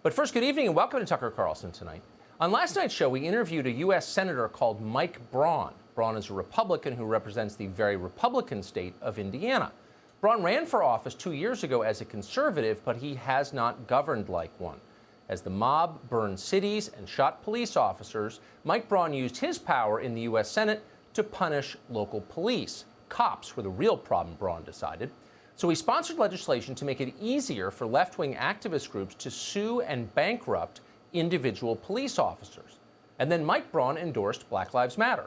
But first, good evening and welcome to Tucker Carlson tonight. On last night's show, we interviewed a U.S. Senator called Mike Braun. Braun is a Republican who represents the very Republican state of Indiana. Braun ran for office 2 years ago as a conservative, but he has not governed like one. As the mob burned cities and shot police officers, Mike Braun used his power in the U.S. Senate to punish local police. Cops were the real problem, Braun decided. So he sponsored legislation to make it easier for left-wing activist groups to sue and bankrupt individual police officers. And then Mike Braun endorsed Black Lives Matter.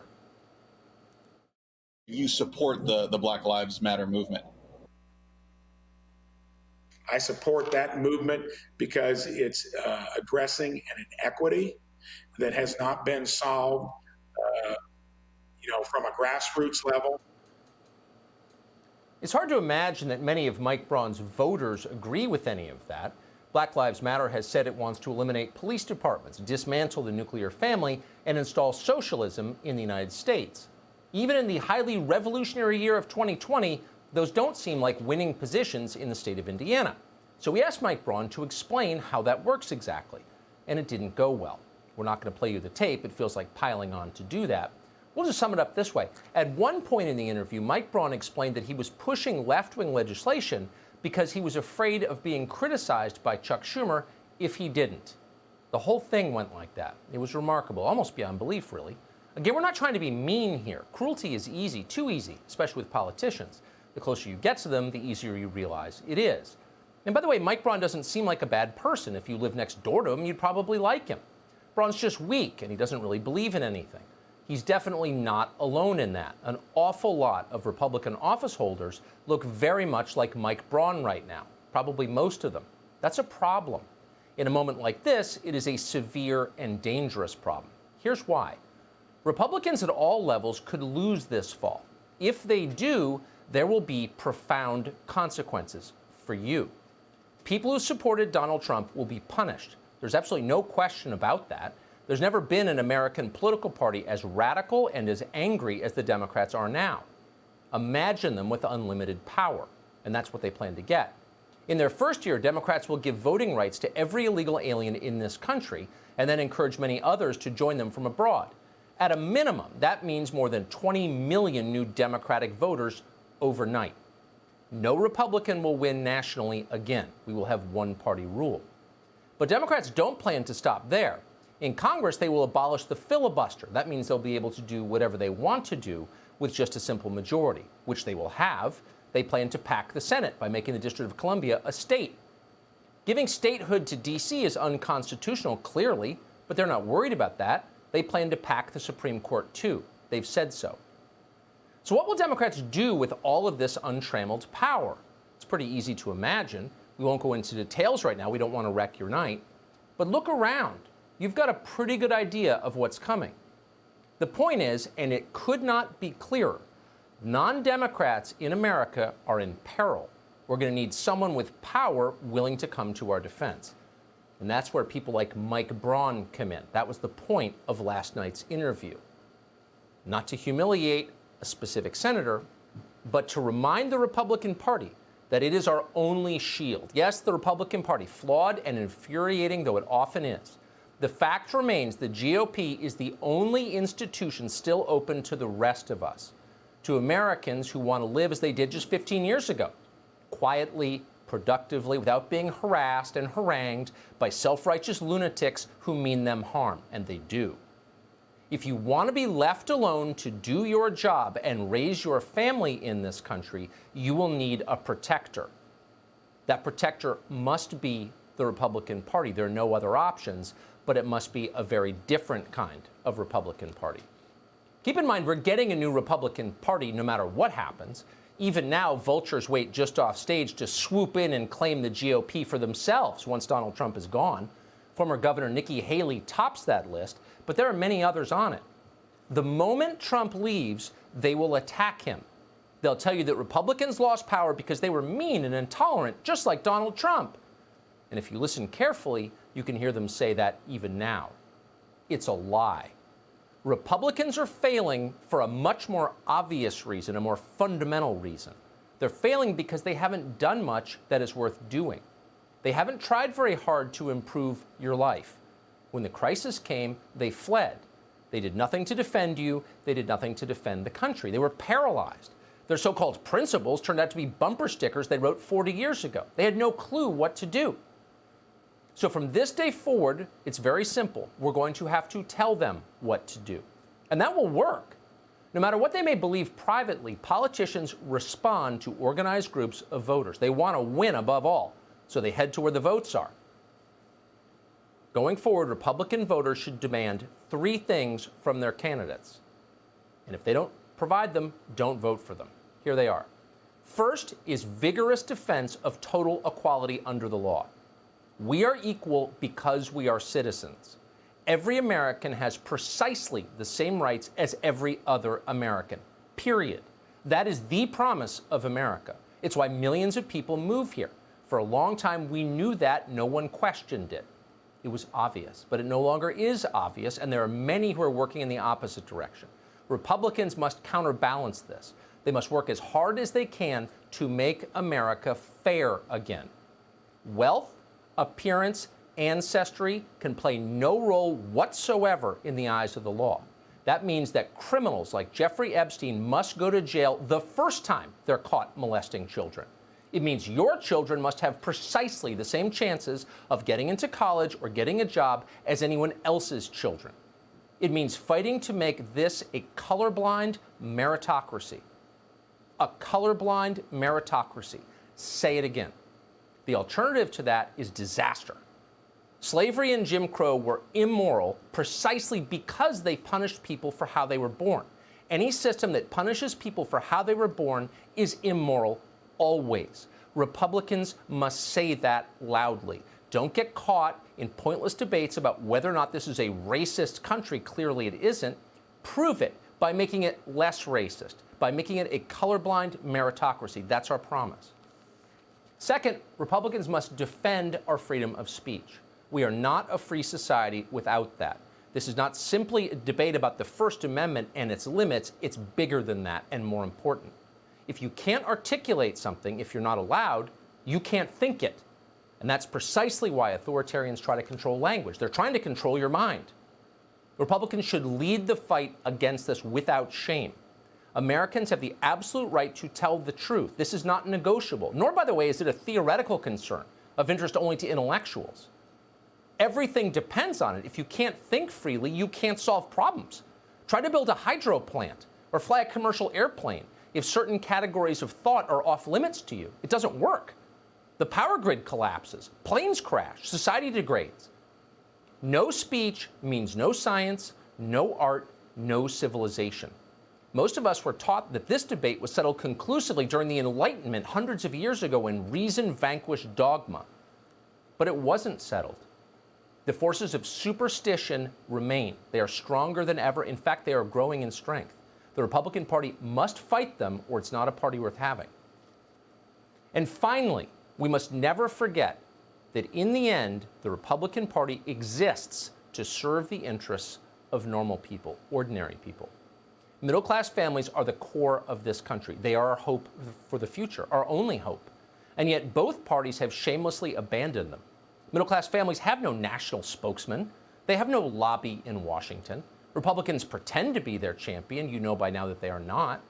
You support the Black Lives Matter movement. I support that movement because it's addressing an inequity that has not been solved, from a grassroots level. It's hard to imagine that many of Mike Braun's voters agree with any of that. Black Lives Matter has said it wants to eliminate police departments, dismantle the nuclear family, and install socialism in the United States. Even in the highly revolutionary year of 2020, those don't seem like winning positions in the state of Indiana. So we asked Mike Braun to explain how that works exactly, and it didn't go well. We're not going to play you the tape. It feels like piling on to do that. We'll just sum it up this way. At one point in the interview, Mike Braun explained that he was pushing left-wing legislation because he was afraid of being criticized by Chuck Schumer if he didn't. The whole thing went like that. It was remarkable, almost beyond belief, really. Again, we're not trying to be mean here. Cruelty is easy, too easy, especially with politicians. The closer you get to them, the easier you realize it is. And by the way, Mike Braun doesn't seem like a bad person. If you live next door to him, you'd probably like him. Braun's just weak, and he doesn't really believe in anything. He's definitely not alone in that. An awful lot of Republican office holders look very much like Mike Braun right now, probably most of them. That's a problem. In a moment like this, it is a severe and dangerous problem. Here's why. Republicans at all levels could lose this fall. If they do, there will be profound consequences for you. People who supported Donald Trump will be punished. There's absolutely no question about that. There's never been an American political party as radical and as angry as the Democrats are now. Imagine them with unlimited power, and that's what they plan to get. In their first year, Democrats will give voting rights to every illegal alien in this country and then encourage many others to join them from abroad. At a minimum, that means more than 20 million new Democratic voters overnight. No Republican will win nationally again. We will have one-party rule. But Democrats don't plan to stop there. In Congress, they will abolish the filibuster. That means they'll be able to do whatever they want to do with just a simple majority, which they will have. They plan to pack the Senate by making the District of Columbia a state. Giving statehood to D.C. is unconstitutional, clearly, but they're not worried about that. They plan to pack the Supreme Court, too. They've said so. So what will Democrats do with all of this untrammeled power? It's pretty easy to imagine. We won't go into details right now. We don't want to wreck your night. But look around. You've got a pretty good idea of what's coming. The point is, and it could not be clearer, non-Democrats in America are in peril. We're going to need someone with power willing to come to our defense. And that's where people like Mike Braun come in. That was the point of last night's interview. Not to humiliate a specific senator, but to remind the Republican Party that it is our only shield. Yes, the Republican Party, flawed and infuriating though it often is, the fact remains the GOP is the only institution still open to the rest of us, to Americans who want to live as they did just 15 years ago, quietly, productively, without being harassed and harangued by self-righteous lunatics who mean them harm, and they do. If you want to be left alone to do your job and raise your family in this country, you will need a protector. That protector must be the Republican Party. There are no other options, but it must be a very different kind of Republican Party. Keep in mind, we're getting a new Republican Party no matter what happens. Even now, vultures wait just off stage to swoop in and claim the GOP for themselves once Donald Trump is gone. Former Governor Nikki Haley tops that list, but there are many others on it. The moment Trump leaves, they will attack him. They'll tell you that Republicans lost power because they were mean and intolerant, just like Donald Trump. And if you listen carefully, you can hear them say that even now. It's a lie. Republicans are failing for a much more obvious reason, a more fundamental reason. They're failing because they haven't done much that is worth doing. They haven't tried very hard to improve your life. When the crisis came, they fled. They did nothing to defend you. They did nothing to defend the country. They were paralyzed. Their so-called principles turned out to be bumper stickers they wrote 40 years ago. They had no clue what to do. So from this day forward, it's very simple. We're going to have to tell them what to do. And that will work. No matter what they may believe privately, politicians respond to organized groups of voters. They want to win above all, so they head to where the votes are. Going forward, Republican voters should demand 3 things from their candidates. And if they don't provide them, don't vote for them. Here they are. First is vigorous defense of total equality under the law. We are equal because we are citizens. Every American has precisely the same rights as every other American, period. That is the promise of America. It's why millions of people move here. For a long time, we knew that. No one questioned it. It was obvious, but it no longer is obvious, and there are many who are working in the opposite direction. Republicans must counterbalance this. They must work as hard as they can to make America fair again. Wealth, appearance, ancestry can play no role whatsoever in the eyes of the law. That means that criminals like Jeffrey Epstein must go to jail the first time they're caught molesting children. It means your children must have precisely the same chances of getting into college or getting a job as anyone else's children. It means fighting to make this a colorblind meritocracy. A colorblind meritocracy. Say it again. The alternative to that is disaster. Slavery and Jim Crow were immoral precisely because they punished people for how they were born. Any system that punishes people for how they were born is immoral always. Republicans must say that loudly. Don't get caught in pointless debates about whether or not this is a racist country. Clearly it isn't. Prove it by making it less racist, by making it a colorblind meritocracy. That's our promise. Second, Republicans must defend our freedom of speech. We are not a free society without that. This is not simply a debate about the First Amendment and its limits. It's bigger than that and more important. If you can't articulate something, if you're not allowed, you can't think it. And that's precisely why authoritarians try to control language. They're trying to control your mind. Republicans should lead the fight against this without shame. Americans have the absolute right to tell the truth. This is not negotiable, nor, by the way, is it a theoretical concern of interest only to intellectuals. Everything depends on it. If you can't think freely, you can't solve problems. Try to build a hydro plant or fly a commercial airplane if certain categories of thought are off limits to you. It doesn't work. The power grid collapses, planes crash, society degrades. No speech means no science, no art, no civilization. Most of us were taught that this debate was settled conclusively during the Enlightenment hundreds of years ago when reason vanquished dogma. But it wasn't settled. The forces of superstition remain. They are stronger than ever. In fact, they are growing in strength. The Republican Party must fight them, or it's not a party worth having. And finally, we must never forget that in the end, the Republican Party exists to serve the interests of normal people, ordinary people. Middle-class families are the core of this country. They are our hope for the future, our only hope. And yet both parties have shamelessly abandoned them. Middle-class families have no national spokesman. They have no lobby in Washington. Republicans pretend to be their champion. You know by now that they are not.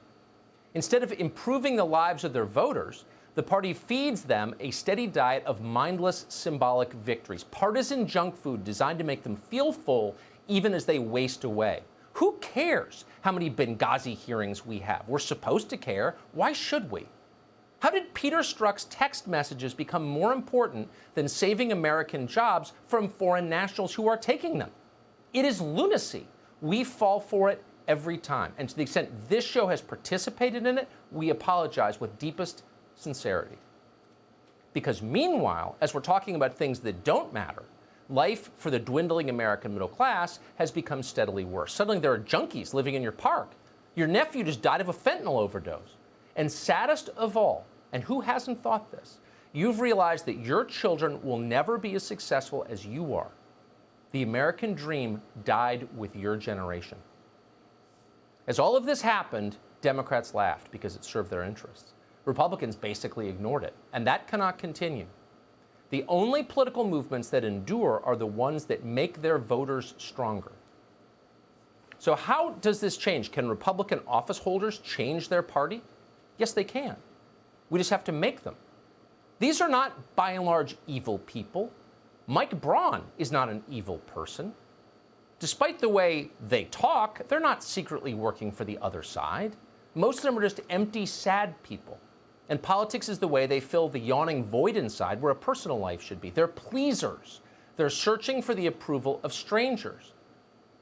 Instead of improving the lives of their voters, the party feeds them a steady diet of mindless symbolic victories, partisan junk food designed to make them feel full even as they waste away. Who cares how many Benghazi hearings we have? We're supposed to care. Why should we? How did Peter Strzok's text messages become more important than saving American jobs from foreign nationals who are taking them? It is lunacy. We fall for it every time. And to the extent this show has participated in it, we apologize with deepest sincerity. Because meanwhile, as we're talking about things that don't matter, life for the dwindling American middle class has become steadily worse. Suddenly there are junkies living in your park. Your nephew just died of a fentanyl overdose. And saddest of all, and who hasn't thought this, you've realized that your children will never be as successful as you are. The American dream died with your generation. As all of this happened, Democrats laughed because it served their interests. Republicans basically ignored it, and that cannot continue. The only political movements that endure are the ones that make their voters stronger. So how does this change? Can Republican office holders change their party? Yes, they can. We just have to make them. These are not, by and large, evil people. Mike Braun is not an evil person. Despite the way they talk, they're not secretly working for the other side. Most of them are just empty, sad people. And politics is the way they fill the yawning void inside where a personal life should be. They're pleasers. They're searching for the approval of strangers.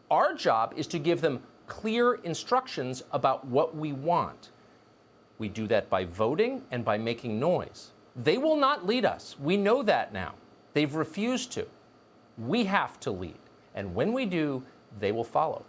Our job is to give them clear instructions about what we want. We do that by voting and by making noise. They will not lead us. We know that now. They've refused to. We have to lead. And when we do, they will follow.